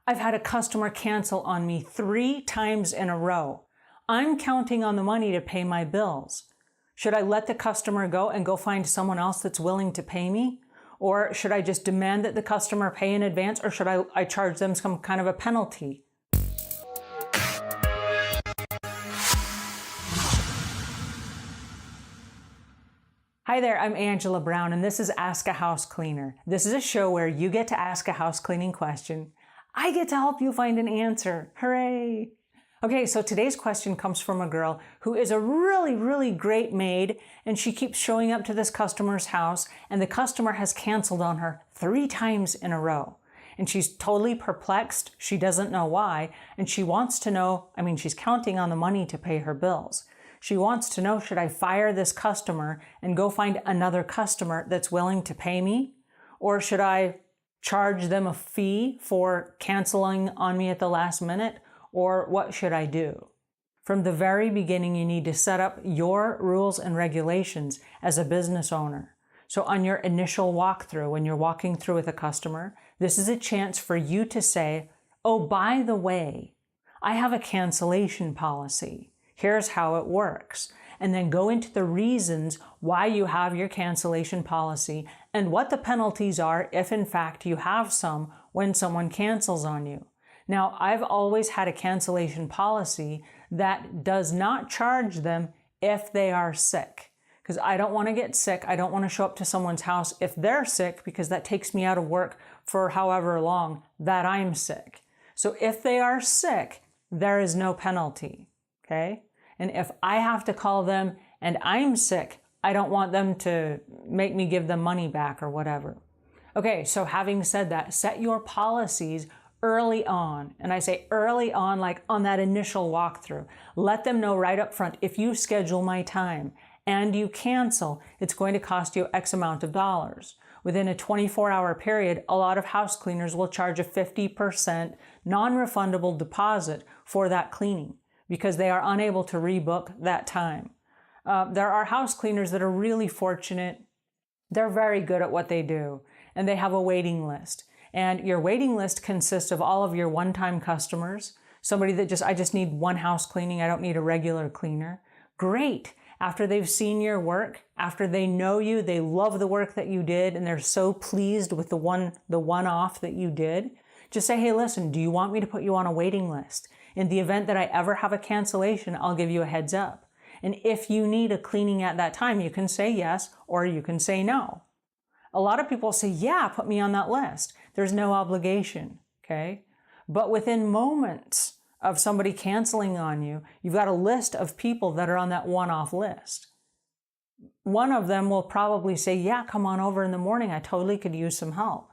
I've had a customer cancel on me 3 times in a row. I'm counting on the money to pay my bills. Should I let the customer go and go find someone else that's willing to pay me? Or should I just demand that the customer pay in advance, or should I charge them some kind of a penalty? Hi there, I'm Angela Brown, and this is Ask a House Cleaner. This is a show where you get to ask a house cleaning question. I get to help you find an answer. Hooray! Okay, so today's question comes from a girl who is a really great maid, and she keeps showing up to this customer's house, and the customer has canceled on her 3 times in a row. And she's totally perplexed. She doesn't know why, and she wants to know, she's counting on the money to pay her bills. She wants to know, should I fire this customer and go find another customer that's willing to pay me? Or should I charge them a fee for canceling on me at the last minute? Or what should I do? From the very beginning, you need to set up your rules and regulations as a business owner. So on your initial walkthrough, when you're walking through with a customer, this is a chance for you to say, oh, by the way, I have a cancellation policy. Here's how it works. And then go into the reasons why you have your cancellation policy and what the penalties are if in fact you have some when someone cancels on you. Now, I've always had a cancellation policy that does not charge them if they are sick. Because I don't want to get sick. I don't want to show up to someone's house if they're sick, because that takes me out of work for however long that I'm sick. So if they are sick, there is no penalty. Okay? And if I have to call them and I'm sick, I don't want them to make me give them money back or whatever. Okay, so having said that, set your policies early on. And I say early on, like on that initial walkthrough. Let them know right up front, if you schedule my time and you cancel, it's going to cost you X amount of dollars. Within a 24-hour period, a lot of house cleaners will charge a 50% non-refundable deposit for that cleaning, because they are unable to rebook that time. There are house cleaners that are really fortunate. They're very good at what they do, and they have a waiting list. And your waiting list consists of all of your one-time customers, somebody that I just need one house cleaning, I don't need a regular cleaner. Great! After they've seen your work, after they know you, they love the work that you did, and they're so pleased with the one-off that you did, just say, hey, listen, do you want me to put you on a waiting list? In the event that I ever have a cancellation, I'll give you a heads up. And if you need a cleaning at that time, you can say yes, or you can say no. A lot of people say, yeah, put me on that list. There's no obligation, okay? But within moments of somebody canceling on you, you've got a list of people that are on that one-off list. One of them will probably say, yeah, come on over in the morning. I totally could use some help.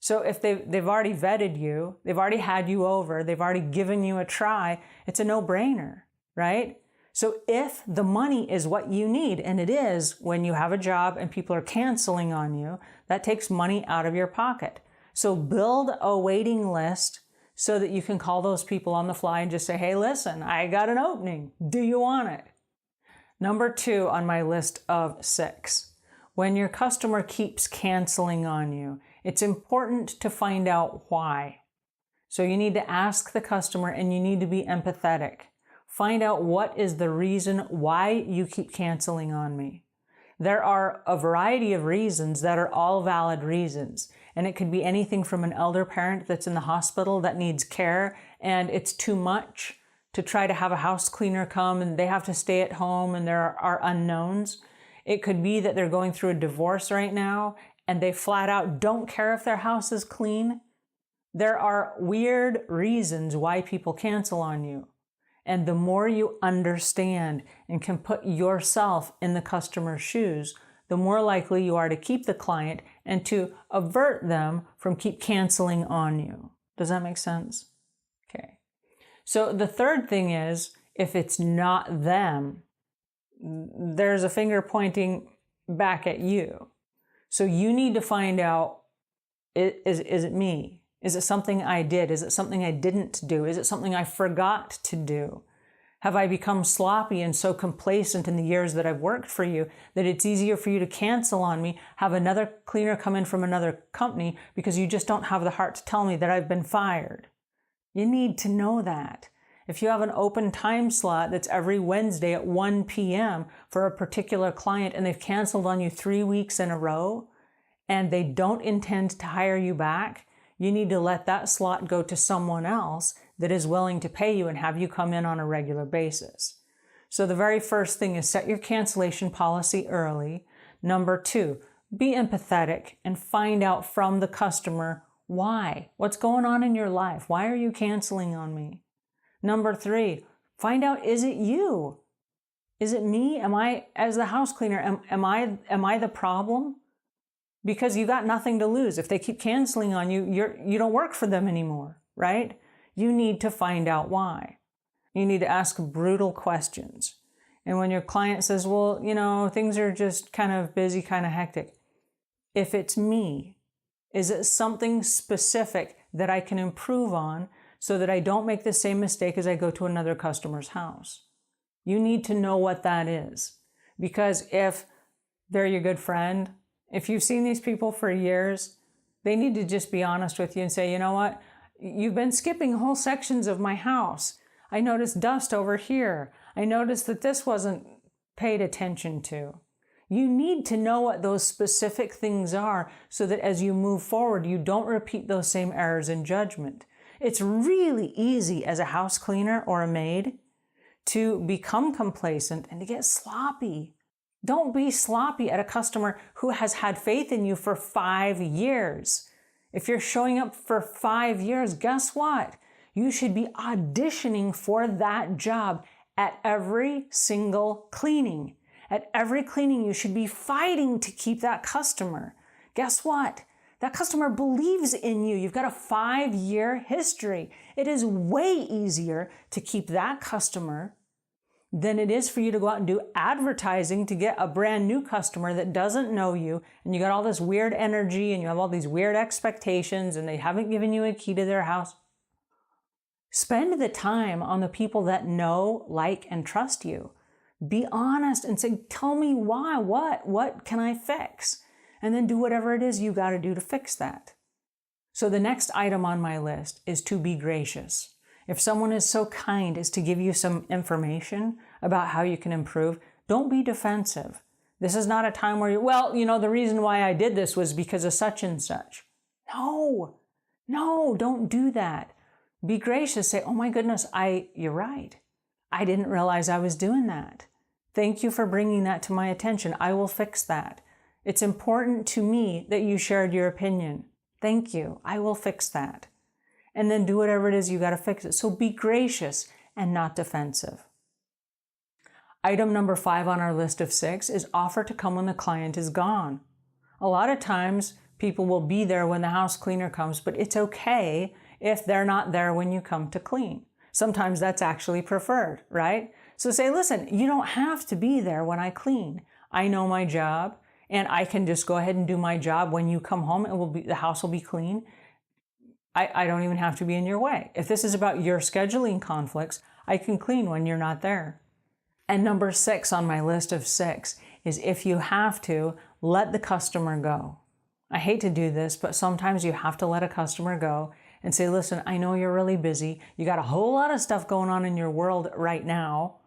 So if they've already vetted you, they've already had you over, they've already given you a try, it's a no-brainer, right? So if the money is what you need, and it is when you have a job and people are canceling on you, that takes money out of your pocket. So build a waiting list so that you can call those people on the fly and just say, hey, listen, I got an opening. Do you want it? Number 2 on my list of 6. When your customer keeps canceling on you, it's important to find out why. So you need to ask the customer, and you need to be empathetic. Find out what is the reason why you keep canceling on me. There are a variety of reasons that are all valid reasons. And it could be anything from an elder parent that's in the hospital that needs care, and it's too much to try to have a house cleaner come and they have to stay at home and there are unknowns. It could be that they're going through a divorce right now and they flat out don't care if their house is clean. There are weird reasons why people cancel on you. And the more you understand and can put yourself in the customer's shoes, the more likely you are to keep the client and to avert them from keep canceling on you. Does that make sense? Okay. So the third thing is, if it's not them, there's a finger pointing back at you. So you need to find out, is it me? Is it something I did? Is it something I didn't do? Is it something I forgot to do? Have I become sloppy and so complacent in the years that I've worked for you that it's easier for you to cancel on me, have another cleaner come in from another company because you just don't have the heart to tell me that I've been fired? You need to know that. If you have an open time slot that's every Wednesday at 1 p.m. for a particular client and they've canceled on you 3 weeks in a row and they don't intend to hire you back, you need to let that slot go to someone else that is willing to pay you and have you come in on a regular basis. So the very first thing is set your cancellation policy early. Number 2, be empathetic and find out from the customer why. What's going on in your life? Why are you canceling on me? Number 3, find out, is it you? Is it me? Am I, as the house cleaner, am I the problem? Because you got nothing to lose. If they keep canceling on you, you don't work for them anymore, right? You need to find out why. You need to ask brutal questions. And when your client says, well, things are just kind of busy, kind of hectic. If it's me, is it something specific that I can improve on so that I don't make the same mistake as I go to another customer's house? You need to know what that is. Because if they're your good friend, if you've seen these people for years, they need to just be honest with you and say, you know what? You've been skipping whole sections of my house. I noticed dust over here. I noticed that this wasn't paid attention to. You need to know what those specific things are so that as you move forward, you don't repeat those same errors in judgment. It's really easy as a house cleaner or a maid to become complacent and to get sloppy. Don't be sloppy at a customer who has had faith in you for 5 years. If you're showing up for 5 years, guess what? You should be auditioning for that job at every single cleaning. At every cleaning, you should be fighting to keep that customer. Guess what? That customer believes in you. You've got a 5-year history. It is way easier to keep that customer than it is for you to go out and do advertising to get a brand new customer that doesn't know you, and you got all this weird energy and you have all these weird expectations and they haven't given you a key to their house. Spend the time on the people that know, like, and trust you. Be honest and say, tell me why, what can I fix? And then do whatever it is you got to do to fix that. So the next item on my list is to be gracious. If someone is so kind as to give you some information about how you can improve, don't be defensive. This is not a time where the reason why I did this was because of such and such. No, don't do that. Be gracious. Say, oh my goodness, you're right. I didn't realize I was doing that. Thank you for bringing that to my attention. I will fix that. It's important to me that you shared your opinion. Thank you. I will fix that. And then do whatever it is you got to fix it. So be gracious and not defensive. Item number 5 on our list of 6 is offer to come when the client is gone. A lot of times people will be there when the house cleaner comes, but it's okay if they're not there when you come to clean. Sometimes that's actually preferred, right? So say, listen, you don't have to be there when I clean. I know my job and I can just go ahead and do my job. When you come home, the house will be clean. I don't even have to be in your way. If this is about your scheduling conflicts, I can clean when you're not there. And number 6 on my list of 6 is, if you have to, let the customer go. I hate to do this, but sometimes you have to let a customer go and say, listen, I know you're really busy. You got a whole lot of stuff going on in your world right now.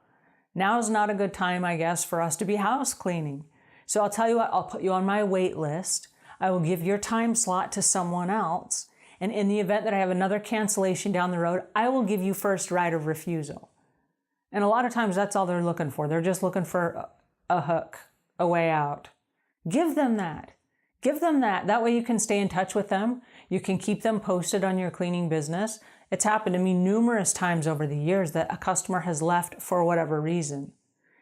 Now's not a good time, I guess, for us to be house cleaning. So I'll tell you what, I'll put you on my wait list. I will give your time slot to someone else. And in the event that I have another cancellation down the road, I will give you first right of refusal. And a lot of times that's all they're looking for. They're just looking for a hook, a way out. Give them that. Give them that. That way you can stay in touch with them. You can keep them posted on your cleaning business. It's happened to me numerous times over the years that a customer has left for whatever reason.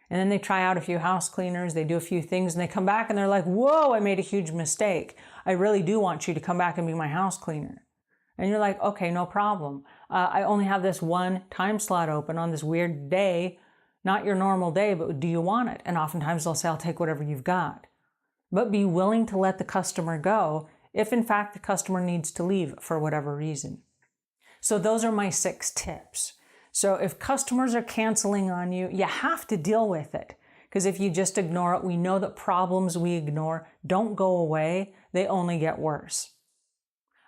And then they try out a few house cleaners, they do a few things, and they come back and they're like, whoa, I made a huge mistake. I really do want you to come back and be my house cleaner. And you're like, okay, no problem. I only have this one time slot open on this weird day, not your normal day, but do you want it? And oftentimes they'll say, I'll take whatever you've got. But be willing to let the customer go if in fact the customer needs to leave for whatever reason. So those are my 6 tips. So if customers are canceling on you, you have to deal with it. Because if you just ignore it, we know that problems we ignore don't go away, they only get worse.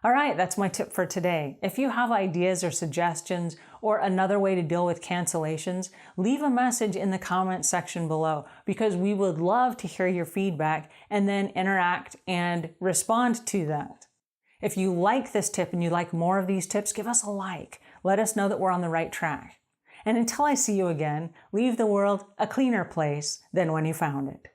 All right, that's my tip for today. If you have ideas or suggestions or another way to deal with cancellations, leave a message in the comment section below because we would love to hear your feedback and then interact and respond to that. If you like this tip and you like more of these tips, give us a like. Let us know that we're on the right track. And until I see you again, leave the world a cleaner place than when you found it.